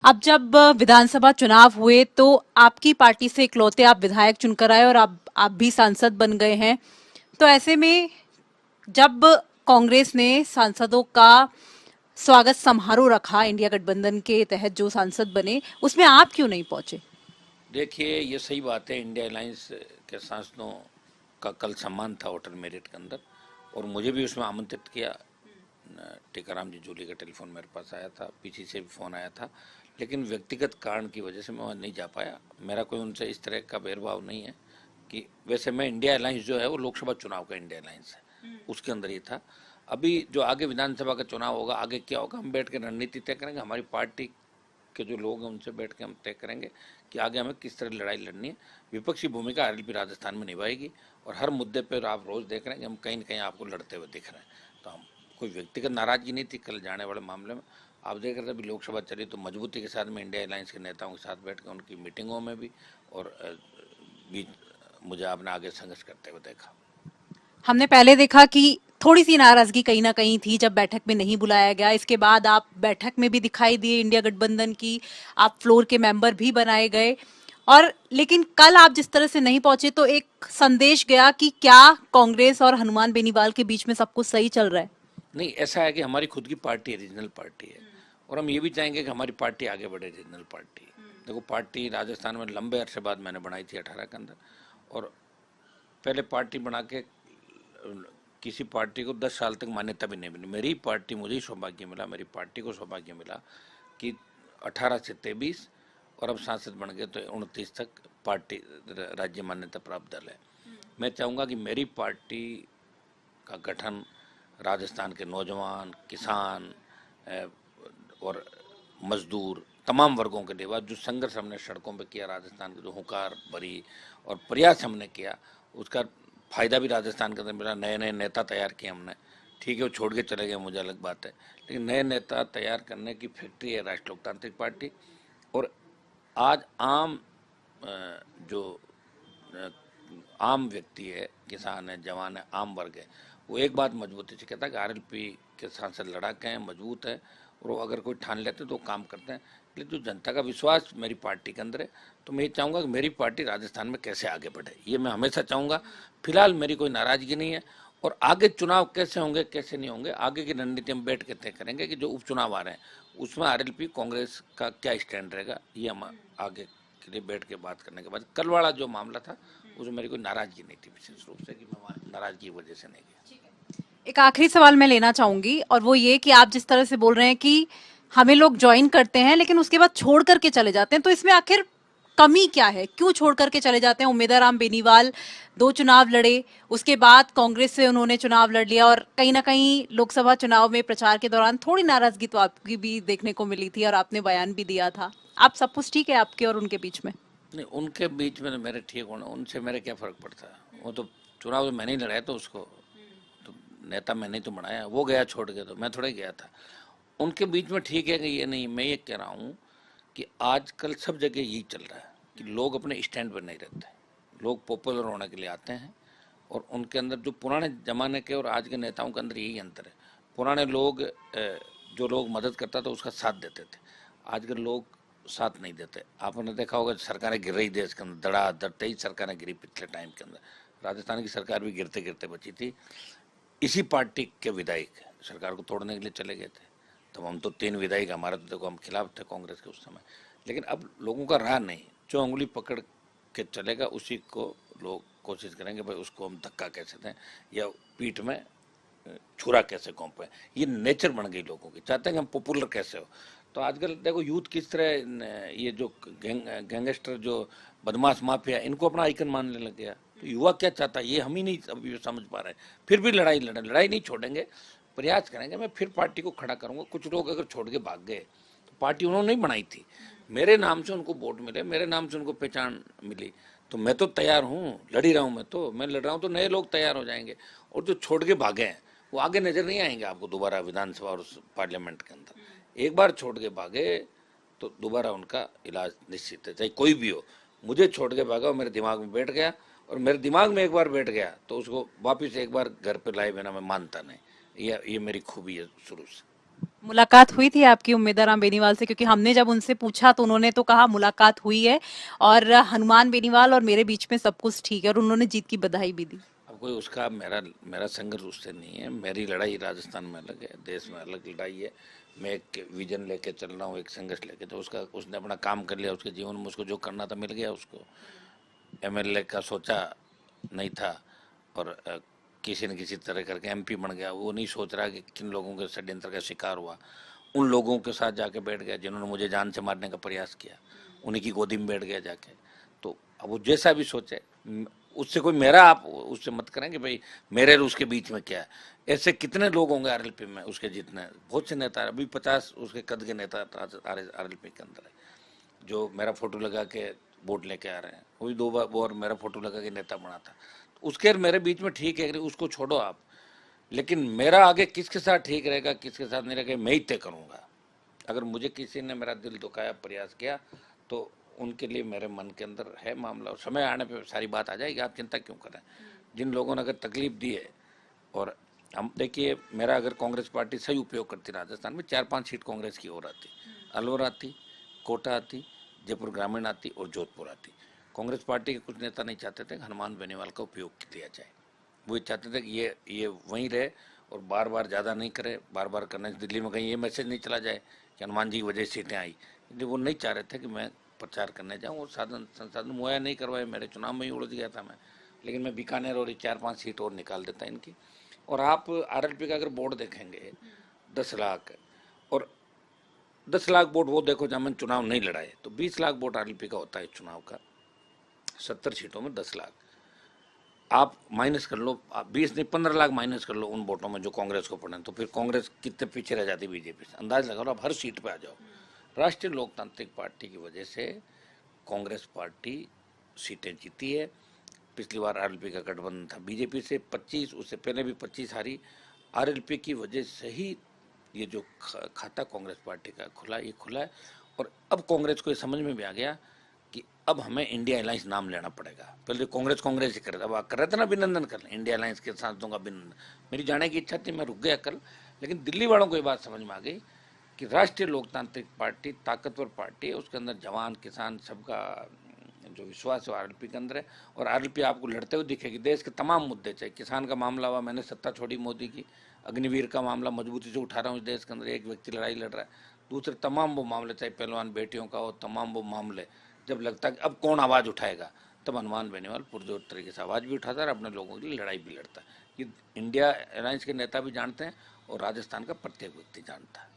अब जब विधानसभा चुनाव हुए तो आपकी पार्टी से इकलौते आप विधायक चुनकर आए और आप भी सांसद बन गए हैं। तो ऐसे में जब कांग्रेस ने सांसदों का स्वागत समारोह रखा इंडिया गठबंधन के तहत जो सांसद बने, उसमें आप क्यों नहीं पहुंचे? देखिए, ये सही बात है। इंडिया अलायंस के सांसदों का कल सम्मान था होटल मेरिट के अंदर, और मुझे भी उसमें आमंत्रित किया। टीकाराम जी जूली का टेलीफोन मेरे पास आया था, पीछे से भी फ़ोन आया था, लेकिन व्यक्तिगत कारण की वजह से मैं वहाँ नहीं जा पाया। मेरा कोई उनसे इस तरह का भेदभाव नहीं है कि वैसे मैं इंडिया अलायंस जो है वो लोकसभा चुनाव का इंडिया अलायंस है, उसके अंदर ही था। अभी जो आगे विधानसभा का चुनाव होगा, आगे क्या होगा, हम बैठ के रणनीति तय करेंगे। हमारी पार्टी के जो लोग हैं उनसे बैठ के हम तय करेंगे कि आगे हमें किस तरह लड़ाई लड़नी है। विपक्षी भूमिका आरएलपी राजस्थान में निभाएगी, और हर मुद्दे पर आप रोज़ देख रहे हैं कि हम कहीं न कहीं आपको लड़ते हुए दिख रहे हैं। तो हम कोई व्यक्तिगत नाराजगी नहीं थी। कल जाने वाले मामले में आप देख रहे थे, अभी लोकसभा चली तो मजबूती के साथ में इंडिया अलायंस के नेताओं के साथ बैठ कर उनकी मीटिंगों में भी, और भी मुझे आपने आगे संघर्ष करते हुए देखा। हमने पहले देखा कि थोड़ी सी नाराजगी कहीं ना कहीं थी जब बैठक में नहीं बुलाया गया। इसके बाद आप बैठक में भी दिखाई दिए इंडिया गठबंधन की, आप फ्लोर के मेंबर भी बनाए गए। और लेकिन कल आप जिस तरह से नहीं पहुंचे तो एक संदेश गया कि क्या कांग्रेस और हनुमान बेनीवाल के बीच में सब कुछ सही चल रहा है। नहीं, ऐसा है कि हमारी खुद की पार्टी है, रीजनल पार्टी है, और हम ये भी चाहेंगे कि हमारी पार्टी आगे बढ़े, रीजनल पार्टी। देखो, पार्टी राजस्थान में लंबे अरसे बाद मैंने बनाई थी 18 के अंदर, और पहले पार्टी बना के किसी पार्टी को 10 साल तक मान्यता भी नहीं मिली। मेरी पार्टी, मुझे ही सौभाग्य मिला, मेरी पार्टी को सौभाग्य मिला कि 18 से 23 और अब सांसद बन गए तो 29 तक पार्टी राज्य मान्यता प्राप्त दल है। मैं चाहूँगा कि मेरी पार्टी का गठन राजस्थान के नौजवान, किसान और मजदूर, तमाम वर्गों के लिए जो संघर्ष हमने सड़कों पे किया, राजस्थान की जो हुंकार भरी और प्रयास हमने किया, उसका फायदा भी राजस्थान के अंदर मिला। नए नए नेता तैयार किए हमने। ठीक है, वो छोड़ के चले गए, मुझे अलग बात है, लेकिन नए नेता तैयार करने की फैक्ट्री है राष्ट्रीय लोकतांत्रिक पार्टी। और आज आम जो आम व्यक्ति है, किसान है, जवान है, आम वर्ग है, वो एक बात मजबूती से कहता है कि आरएलपी के सांसद लड़ाके हैं, मजबूत है, और वो अगर कोई ठान लेते तो काम करते हैं। लेकिन जो जनता का विश्वास मेरी पार्टी के अंदर है, तो मैं ये चाहूँगा कि मेरी पार्टी राजस्थान में कैसे आगे बढ़े, ये मैं हमेशा चाहूँगा। फिलहाल मेरी कोई नाराजगी नहीं है, और आगे चुनाव कैसे होंगे कैसे नहीं होंगे, आगे की रणनीति हम बैठ के तय करेंगे कि जो उपचुनाव आ रहे हैं उसमें आरएलपी कांग्रेस का क्या स्टैंड रहेगा, ये हम आगे के लिए बैठ के बात करने के बाद। कल वाला जो मामला था उसमें मेरी कोई नाराजगी नहीं थी विशेष रूप से, कि मैं वहाँ नाराजगी की वजह से नहीं गया। एक आखिरी सवाल मैं लेना चाहूंगी और वो ये कि आप जिस तरह से बोल रहे हैं कि हमें लोग ज्वाइन करते हैं लेकिन उसके बाद छोड़ करके चले जाते हैं, तो इसमें आखिर कमी क्या है? क्यों छोड़ करके चले जाते हैं? उम्मीदवार राम बेनीवाल 2 चुनाव लड़े, उसके बाद कांग्रेस से उन्होंने चुनाव लड़ लिया और कहीं ना कहीं लोकसभा चुनाव में प्रचार के दौरान थोड़ी नाराजगी तो आपकी भी देखने को मिली थी और आपने बयान भी दिया था। आप सब कुछ ठीक है आपके और उनके बीच में? नहीं, उनके बीच में तो मेरे ठीक होना, उनसे मेरे क्या फ़र्क पड़ता है। वो तो चुनाव तो मैंने ही लड़ाया, तो उसको तो नेता मैंने ही तो बनाया। वो गया छोड़ के, तो मैं थोड़ा ही गया था। उनके बीच में ठीक है कि ये नहीं। मैं ये कह रहा हूँ कि आजकल सब जगह यही चल रहा है कि लोग अपने स्टैंड पर नहीं रहते। लोग पॉपुलर होने के लिए आते हैं, और उनके अंदर जो पुराने ज़माने के और आज के नेताओं के अंदर यही अंतर है। पुराने लोग जो लोग मदद करता था उसका साथ देते थे, आज के लोग साथ नहीं देते। आपने देखा होगा, सरकारें गिर रही देश के अंदर, धड़ाधड़ 23 सरकारें गिरी पिछले टाइम के अंदर। राजस्थान की सरकार भी गिरते गिरते बची थी। इसी पार्टी के विधायक सरकार को तोड़ने के लिए चले गए थे। तब हम तो 3 विधायक, हमारा तो देखो हम खिलाफ थे कांग्रेस के उस समय। लेकिन अब लोगों का राह नहीं, जो उंगली पकड़ के चलेगा उसी को लोग कोशिश करेंगे, भाई उसको हम धक्का कैसे दें या पीठ में छुरा कैसे घोंपे। ये नेचर बन गई लोगों की, चाहते हैं कि हम पॉपुलर कैसे हो। तो आजकल देखो यूथ किस तरह ये जो गैंगस्टर, जो बदमाश माफिया, इनको अपना आइकन मानने लग गया। तो युवा क्या चाहता है ये हम ही नहीं अभी समझ पा रहे। फिर भी लड़ाई नहीं छोड़ेंगे, प्रयास करेंगे। मैं फिर पार्टी को खड़ा करूंगा। कुछ लोग अगर छोड़ के भाग गए, तो पार्टी उन्होंने नहीं बनाई थी, मेरे नाम से उनको वोट मिले, मेरे नाम से उनको पहचान मिली, तो मैं तो तैयार हूँ, लड़ ही रहा हूँ। मैं लड़ रहा हूँ तो नए लोग तैयार हो जाएंगे। और जो छोड़ के भागे हैं वो आगे नजर नहीं आएंगे आपको दोबारा विधानसभा और पार्लियामेंट के अंदर। एक बार छोड़ के भागे तो दोबारा उनका इलाज निश्चित है, चाहे कोई भी हो। मुझे छोड़ के भागा और मेरे दिमाग में बैठ गया, और मेरे दिमाग में एक बार बैठ गया तो उसको वापिस एक बार घर पे लाए बिना मैं मानता नहीं। ये मेरी खूबी है शुरू से। मुलाकात हुई थी आपकी उम्मीदवार राम बेनीवाल से? क्योंकि हमने जब उनसे पूछा तो उन्होंने तो कहा मुलाकात हुई है और हनुमान बेनीवाल और मेरे बीच में सब कुछ ठीक है, और उन्होंने जीत की बधाई भी दी। अब कोई उसका मेरा मेरा संघर्ष उससे नहीं है। मेरी लड़ाई राजस्थान में अलग है, देश में अलग लड़ाई है। मैं एक विजन लेके चल रहा हूँ, एक संघर्ष लेके। तो उसका उसने अपना काम कर लिया, उसके जीवन में उसको जो करना था मिल गया उसको। एमएलए का सोचा नहीं था और किसी न किसी तरह करके एमपी बन गया। वो नहीं सोच रहा कि किन लोगों के षड्यंत्र का शिकार हुआ। उन लोगों के साथ जाके बैठ गया जिन्होंने मुझे जान से मारने का प्रयास किया, उन्हीं की गोदी में बैठ गया जाके। तो अब वो जैसा भी सोचे, उससे कोई मेरा आप उससे मत करें कि भाई मेरे और उसके बीच में क्या है। ऐसे कितने लोग होंगे आरएलपी में उसके जितने, बहुत से नेता अभी 50 उसके कद के नेता आरएलपी के अंदर है जो मेरा फोटो लगा के वोट लेके आ रहे हैं। वही 2 बार वो और मेरा फोटो लगा के नेता बना था। तो उसके और मेरे बीच में ठीक है, उसको छोड़ो आप। लेकिन मेरा आगे किसके साथ ठीक रहेगा किसके साथ नहीं रहेगा मैं ही तय करूँगा। अगर मुझे किसी ने मेरा दिल दुखाया प्रयास किया तो उनके लिए मेरे मन के अंदर है मामला, और समय आने पे सारी बात आ जाएगी। आप चिंता क्यों करें। जिन लोगों ने अगर तकलीफ दी है, और हम देखिए मेरा अगर कांग्रेस पार्टी सही उपयोग करती राजस्थान में 4-5 सीट कांग्रेस की और आती, अलवर आती, कोटा आती, जयपुर ग्रामीण आती और जोधपुर आती। कांग्रेस पार्टी के कुछ नेता नहीं चाहते थे कि हनुमान बेनीवाल का उपयोग किया जाए। वो चाहते थे कि ये वहीं रहे और बार बार ज़्यादा नहीं करे। बार बार करने से दिल्ली में कहीं ये मैसेज नहीं चला जाए कि हनुमान जी की वजह से सीटें आई। इसलिए वो नहीं चाह रहे थे कि मैं प्रचार करने जाऊँ, और साधन संसाधन मुहैया नहीं करवाए। मेरे चुनाव में ही उलझ गया था मैं। लेकिन मैं बीकानेर और 4-5 सीट और निकाल देता इनकी। और आप आरएलपी का अगर बोर्ड देखेंगे 10 लाख, और 10 लाख वोट वो देखो जहाँ मैंने चुनाव नहीं लड़ाए, तो 20 लाख वोट आरएलपी का होता है चुनाव का। 70 सीटों में 10 लाख आप माइनस कर लो, आप 20 नहीं 15 लाख माइनस कर लो उन वोटों में जो कांग्रेस को पड़े, तो फिर कांग्रेस कितने पीछे रह जाती बीजेपी से। अंदाज लगा लो, आप हर सीट पे आ जाओ। राष्ट्रीय लोकतांत्रिक पार्टी की वजह से कांग्रेस पार्टी सीटें जीती है। पिछली बार आरएलपी का गठबंधन था बीजेपी से 25, उससे पहले भी 25 हारी। आरएलपी की वजह से ही ये जो खाता कांग्रेस पार्टी का खुला, ये खुला है। और अब कांग्रेस को ये समझ में भी आ गया कि अब हमें इंडिया अलायंस नाम लेना पड़ेगा। पहले कांग्रेस कांग्रेस ही कर रहे थे, अब कर रहे थे ना अभिनंदन कर इंडिया अलायंस के साथ दूंगा अभिनंदन। मेरी जाने की इच्छा थी, मैं रुक गया कल। लेकिन दिल्ली वालों को ये बात समझ में आ गई कि राष्ट्रीय लोकतांत्रिक पार्टी ताकतवर पार्टी है, उसके अंदर जवान किसान सबका जो विश्वास है आरएलपी के अंदर है। और आरएलपी आपको लड़ते हुए दिखेगी देश के तमाम मुद्दे, चाहे किसान का मामला हुआ, मैंने सत्ता छोड़ी मोदी की, अग्निवीर का मामला मजबूती से उठा रहा हूँ। इस देश के अंदर एक व्यक्ति लड़ाई लड़ रहा है, दूसरे तमाम वो मामले, चाहे पहलवान बेटियों का हो, तमाम वो मामले जब लगता है कि अब कौन आवाज़ उठाएगा, तब हनुमान बेनीवाल पुरजोर तरीके से आवाज़ भी उठाता है और अपने लोगों के लिए लड़ाई भी लड़ता है। ये इंडिया अलायंस के नेता भी जानते हैं और राजस्थान का प्रत्येक व्यक्ति जानता है।